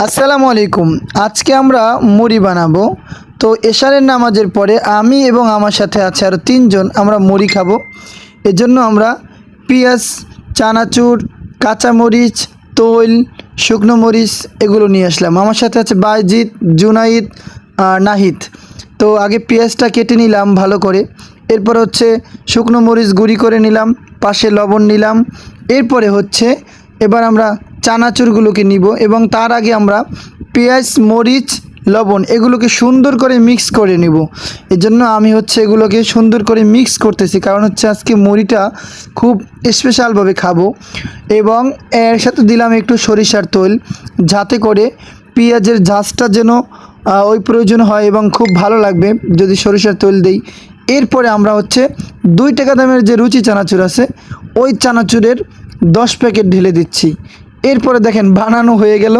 আসসালামু আলাইকুম। আজকে আমরা মুড়ি বানাবো। তো এশারের নামাজের পরে আমি এবং আমার সাথে আছে আরও তিনজন আমরা মুড়ি খাবো। এজন্য আমরা পেঁয়াজ, চানাচুর, কাঁচামরিচ, তৈল, শুকনো মরিচ এগুলো নিয়ে আসলাম। আমার সাথে আছে বাইজিৎ, জুনাইদ আর নাহিদ। তো আগে পেঁয়াজটা কেটে নিলাম ভালো করে, এরপর হচ্ছে শুকনো মরিচ গুঁড়ি করে নিলাম, পাশে লবণ নিলাম। এরপরে হচ্ছে এবার আমরা চানাচুরগুলোকে নিব এবং তার আগে আমরা পেঁয়াজ, মরিচ, লবণ এগুলোকে সুন্দর করে মিক্স করে নিব। এজন্য আমি হচ্ছে এগুলোকে সুন্দর করে মিক্স করতেছি, কারণ হচ্ছে আজকে মুড়িটা খুব স্পেশালভাবে খাবো। এবং এর সাথে দিলাম একটু সরিষার তেল, যাতে করে পেঁয়াজের ঝাঁজটা যেন ওই প্রয়োজন হয় এবং খুব ভালো লাগবে যদি সরিষার তেল দেই। এরপরে আমরা হচ্ছে 2 টাকা দামের যে রুচি চানাচুর আছে ওই চানাচুরের 10 প্যাকেট ঢেলে দিচ্ছি। এরপরে দেখেন বানানো হয়ে গেল।